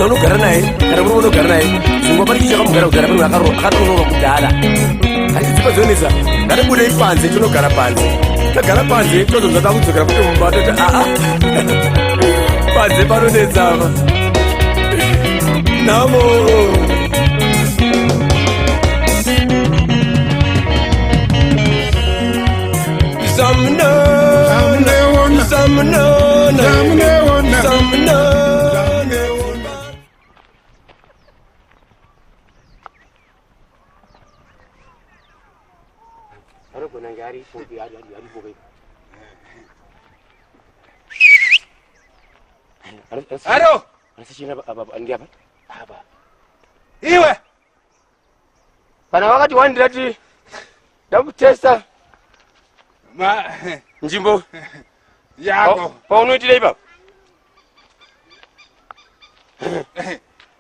unogara naye kana murume unogara naye zvingwa pari chichaka mugara kugara pano akatonova kudhara handidzipadzonesa ngatibudei panze tonogara panze tagara panze tozonza takudzokera kuti mumba toti aa panze panonetsava namo Alo! Iwe! Kana wakati wandirati ndakutesta nzvimbo yako paunoitira ipapo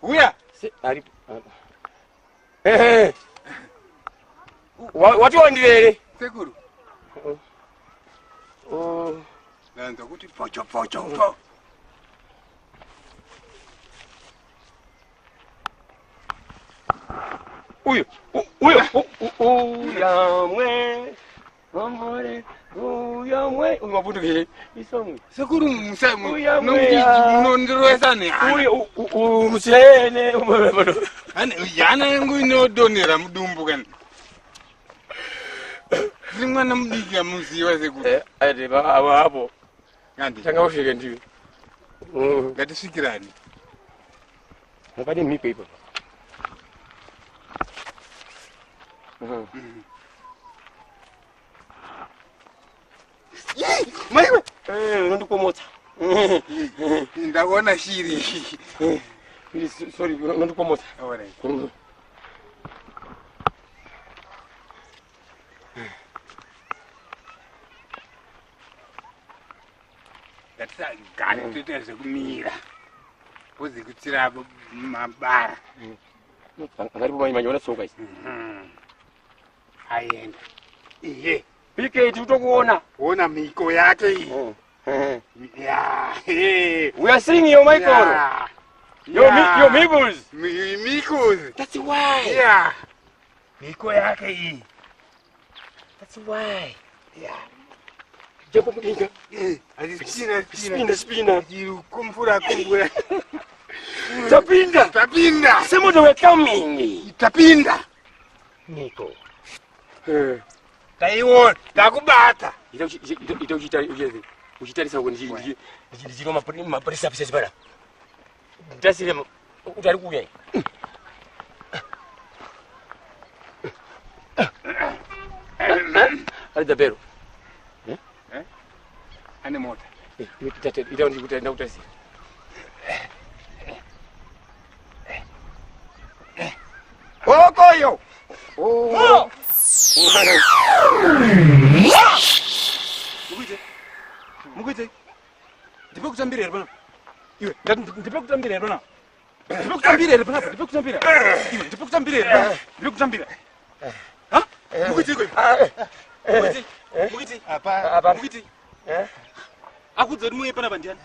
uya wati wandirere sekuru nanza kuti pocho uyo yamwe amore uyamwe umabudukire isomwe sekuru nondiroesa nehana musene hana yangu inodonhera mudumbu kana tiri mwana mudiki amuziva sekuru apo tanga kusvike ndivi ngatisvikirani pane mhiko ipo maiwe unondikomotsa ndaona shiri sorry unondikomotsa ngatisagare toita zvekumira uzikutsira mabara angaripo manje unatsoka isi aenda iye piketi utokuona ona miko yake iyi we are seeing your Michael your Migos Migos that's why miko yake iyi that's why japo mudinga spina kumbura tapinda semoto we coming tapinda Nico taiona takubata ita uchitarisa kuti ndichiro mapolisi apisa para ndasire kuti ari kuuya ari dabero ane mota ita ndikutarisira okoyo Mugite. Ndipe kutambira here bana. Iwe, ndipe kutambira here bana. Ndipe kutambira here bana. Ndipe kutambira. Iwe, ndipe kutambira here bana. Ndipe kutambira. Ha? Mugite ko. Mugite. Apa. Mugite. Akudzori muye pana bandiani.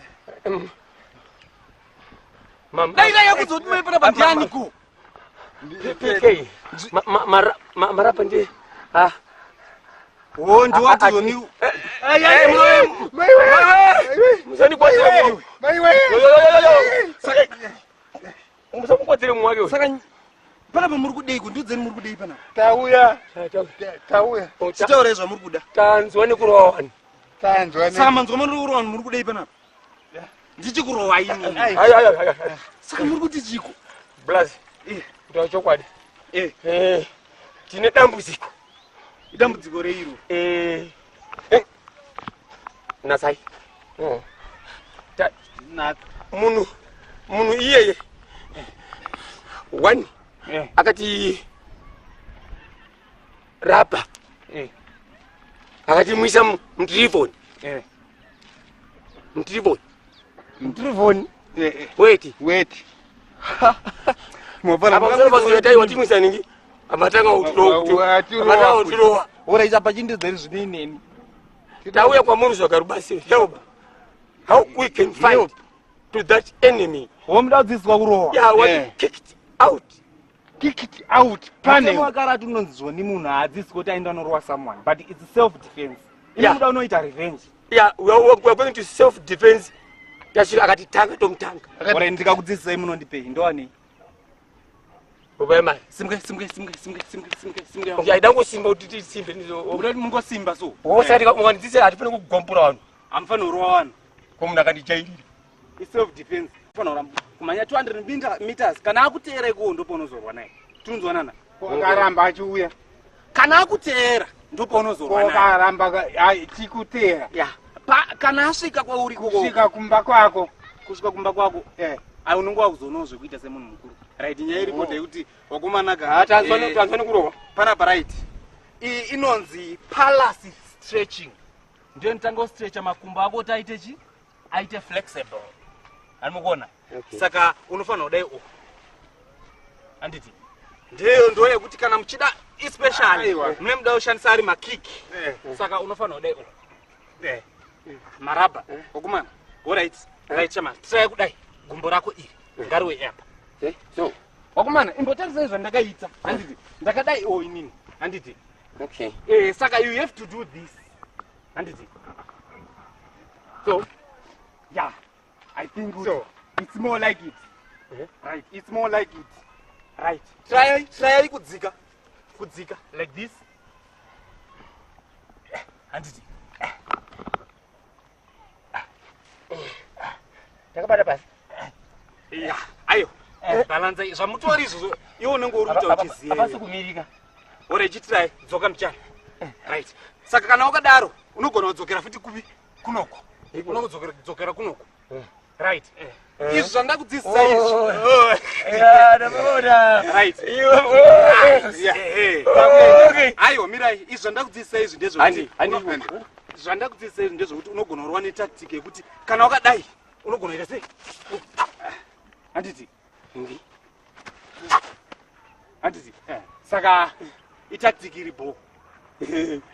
Mama. Dai akudzori muye pana bandiani ko. PK. Marapa ndi. Ndi wati yoni. Musani kwa sababu. Saka. Umusamukwatire mwake. Saka. Pana muri kudei kundudzeni muri kudei pana. Tauya. Chitaurezwa muri kuda. Tanzwa ne kurowani. Saka manzwa muri kurowani muri kudei pana. Ndichi kurowa ini. Saka muri kuti chiko. Blaz. Ndo chokwadi. Tine dambudziko. Idambudziko reiro. Nasai. munhu iyeye one akati rapa akati muisa mutirifoni wait apazovazoitaiwatimwisa ningi amatanga utirowa uraisa pachindizeri zvineineni tauya kwamuri zvakarubasi help how we can fight to that enemy womuda kudzidziswa kurowa kick it out pane wakarati unonzizwa ni munhu haadzisi kuti aenda norowa someone but it's self defense inomuda unoita revenge we are going to self defense tasvika akatitanga tomutanga ora ndikakudzidzisai munondipei ndowanei ubaemai aida ngosimba kuti tisimbe mungosimba so osati mukandidzisira hatifani kugompura vanhu hamufani kurowa vanhu komunhu akandijairira self defense fanora kumanya 200 meters kana akuteera ikuwo ndopaunozorwa naye tinonzwanana akaramba achiuya kana akuteera ndopaunozorwa naye akaramba chikuteera kana asvika kwauri kusvika kumba kwako kusvika kumba kwako unonge wakuzonawo zvekuita semunhu mukuru right nyaya iripo ndeyekuti wakomanaga tanzwani kurowa panapa right iyi inonzi palace stretching ndiyo nitanga kustretcha makumbo ako kuti aite chi aite flexible animukuona saka unofanira kudai anditi ndiyo ndo yekuti kana muchida especially mune muda kushandisa ari makiki saka unofanira kudai maraba wakomana alright right chama try kudai gumbo rako iri ngariwe apa so wakomana imbotarisai zvandakaita handiti ndakadai inini handiti saka you have to do this handiti so I think so. It's more like it. Right. It's more like it. Right. Try kudzika like this. Handiti. Takabata pasi. Ayo. Balance zvamutori izvo. Iwo unenge uri kuita uchiziya. Apasi kumirika. Ore chitry dzoka muchana. Right. Saka kana wakadaro unogona kudzokera futi kupi kunoko. Unogona kunoko. Right. Izvi zvandakudzidzisa izvi. Right. Ayo mirai izvi zvandakudzidzisa izvi ndezvokuti zvandakudzidzisa izvi ndezvokuti unogona kurwa netactic yekuti kana wakadai unogona kuita sei handiti saka itactic iripo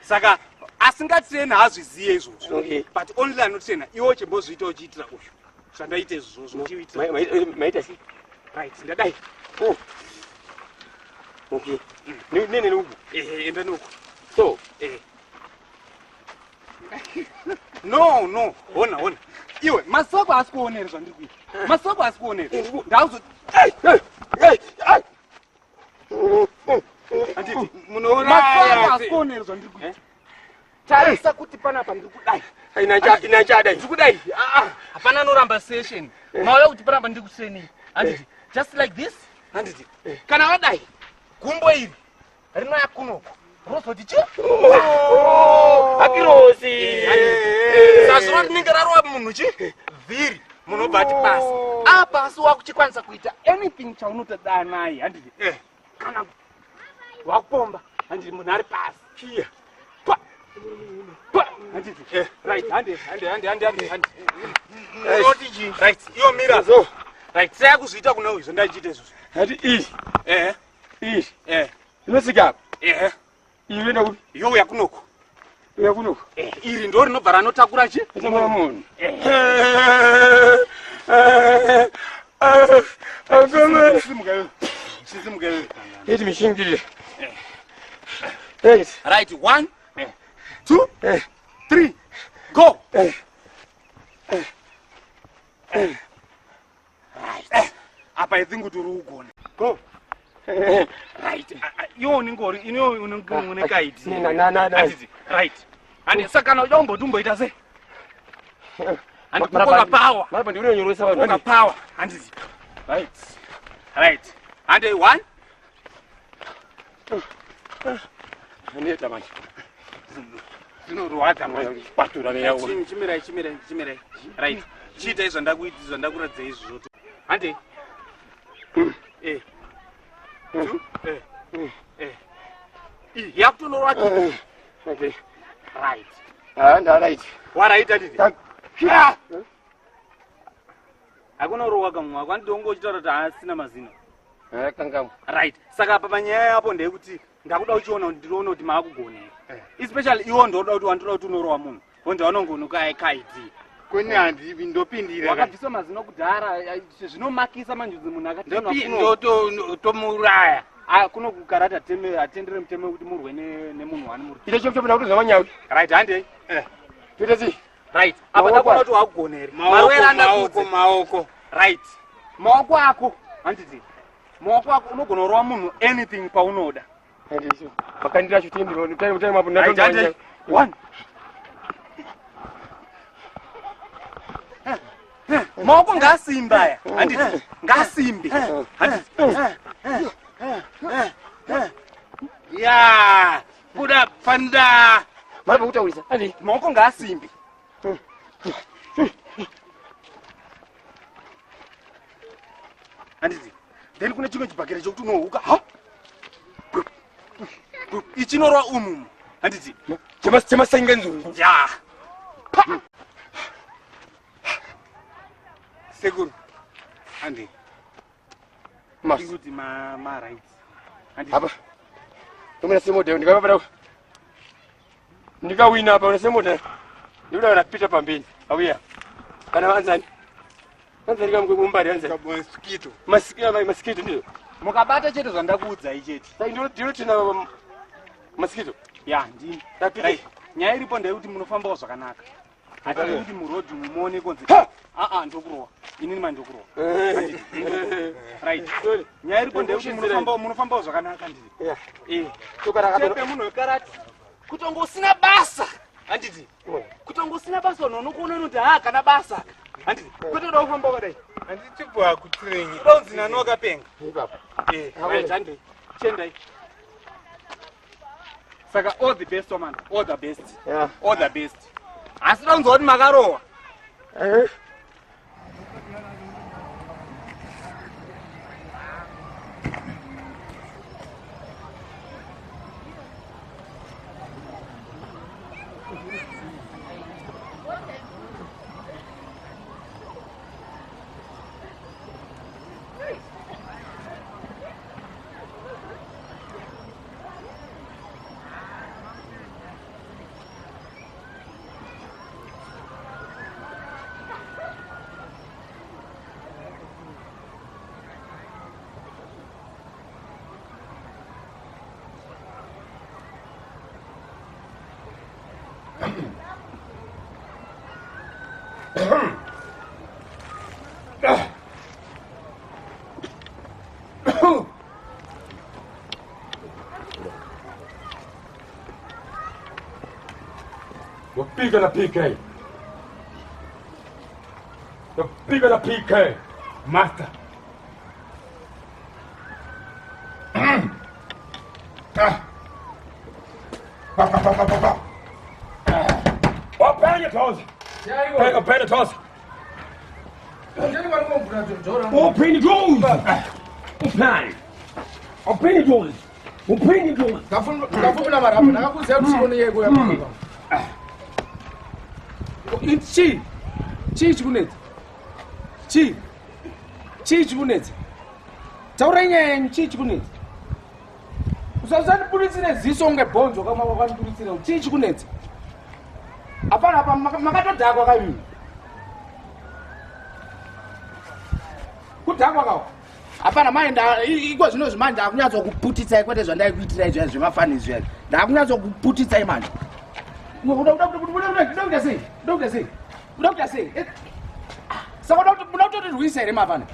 saka asingatrena hazviziye izvozvo but only anotrena iwo chembozviita uchiitira uyu zvandaita izvozvo maita sei right ndadai nene nuku enda nuku so no hona iwe masoko asi kuonera zvandiri kuita masoko asi kuonera ndauzo anditi masoko asi kuonera zvandiri kuita tarisa kuti panapa ndiri kudai inachadai ndiri kudai hapana noramba session mauya kuti panapa ndiri kutraining anditi just like this anditi kana wadai gumbo iri rinoya kunoko rozoti chi hakirosi sazova rinenge rarova munhu chi vhiri munhu obati pasi apa asi wakuchikwanisa kuita anything chaunotoda naye handiti kana wakupomba handiti munhu ari pasi handiti right handi right iyo mira so right saya kuzviita kuna uyu zvandaichiita izvozvo hati iyi inosika iyoenda kupi iyo uya kunoko iri ndo rinobva ranotakura chi atamwana munhu iti mishingirire right 1 2 3 go apa I think kuti uri kugona go right iwo unenge iniwo unenge une kaiti na right and saka kana uda umboti umboita sei and kukoka power marapa ndiri unonyoresa vanhu kukoka power handiti right and 1 neta manje zvinorwadza manje patura neyawo chimirai right chiita izvo ndakuradza izvozvo. Hande. Yakutonorwa. Okay. Right. Right. Waraita nditi? Hakuna urowa kamwe wako andongochitaura kuti asina mazina. Kangamu. Right. Saka apa panyaya yapo ndeyekuti ndakuda uchiona ndiriona kuti maakugona. Especially iwo ndoda kuti wandoda kuti unorowa munhu. Wonde wanongonuka kaiti. Kweni handivi ndopindira. Wakabvisa mazino kudhara zvinomakisa manjudzi munhu akati ndotomuraya. Kuno kukarata atendere mutemo kuti murwe nemunhu wani muri. Ite chopcho pina kuti zamanyawi. Right handei. Tuite si. Right. Apa ndakuona kuti wakugonera. Marwera andakudze maoko. Right. Maoko ako. Handiti. Maoko ako unogona kurowa munhu anything paunoda. Handisho. Makandira chutindiro mutemo mapo Right handei. 1. Maoko ngasimba ya. Handiti. Ngasimbi. Handiti. Ya, kuda panda. Mara utaulisa. Andi, maoko ngasimbi. Handiti. Then kuna chimwe chibhakera chokuti unohuka. Ha? Ichinorwa umumu. Handiti. Chema sainga nzungu. Ya. Seguro. Andi. Mas. Kuti ma right. Handiti. Apa. Tumina semote ndikapa pada. Ndikawina apa una semote. Ndikuda unapita pambeni. Auya. Kana wanzani. Wanzani kama kumbari wanzani. Mosquito. Mosquito ndio. Mukabata chete zvandakuudza ichete. Sai ndiro tina mosquito. Ya, ndini. Tapita. Nyaya iripo ndeyekuti munofambawo zvakanaka. Hatiri kuti murodhi mumuone konzi. Ndokurowa. Inini mandokurowa. Right. Nyaya iripo ndeyekuti munofambawo zvakanaka ndiri. Chepe munhu wekarati. Kutongosina basa. Handiti. Kutongosina basa unokuona kuti kana basa. Handiti. Kwete uda kufamba wakadai. Handitibwa kutrenyi. Uda kunzi nani wakapenga. Ipapa. Right handei. Chendai. Saka all the best man. All the best. Yeah. All the best. Asi unonzwa kuti makarowa. Wapiga na PK. Wapiga na PK. Master. Open your toes. Open your toes. Open your doors. Open. Open your doors. Open your doors. Ngafumula mara hapo nakakuza usione yego ya mama. Chi chikunetsa. Chi chikunetsa. Taurenya chikunetsa. Usazani pulitsine ziso ngebhonzo kama wakandulitsina chikunetsa. Apana apa makatodhakwa kami. Kudhakwa kawo. Apana maenda iko zvino zvimanje akunyatso kuputitsa kwete zvandai kuitira izvo zvemafanizo izvo. Ndakunyatso kuputitsa imanje. Uda sei. Saka muda kutondirwisa here mapana.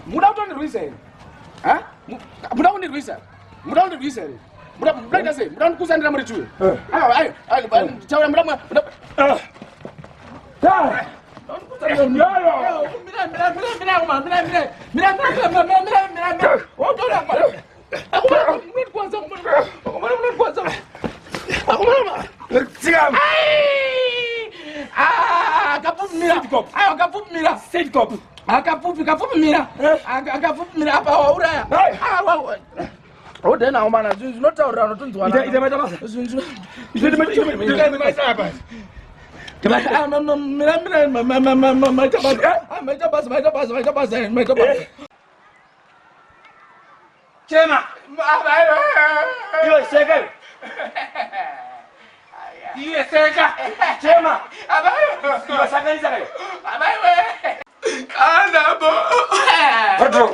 Muda kutondirwisa here. Muda kundirwisa here. Muda kuita sei. Muda kusandira muri chuyo. Taura muda. Kapfupi mira. Kapfupi mira. Set cop. Kapfupi mira. Kapfupi mira apa wauraya. Oh dena umana zvinotaurira unotonzwa. Ita basa. Zvinhu. Ita basa. Chema. Iwe seka. Iwe seka. Chema. Iwe saka ni saka. Kana bo. Pardon.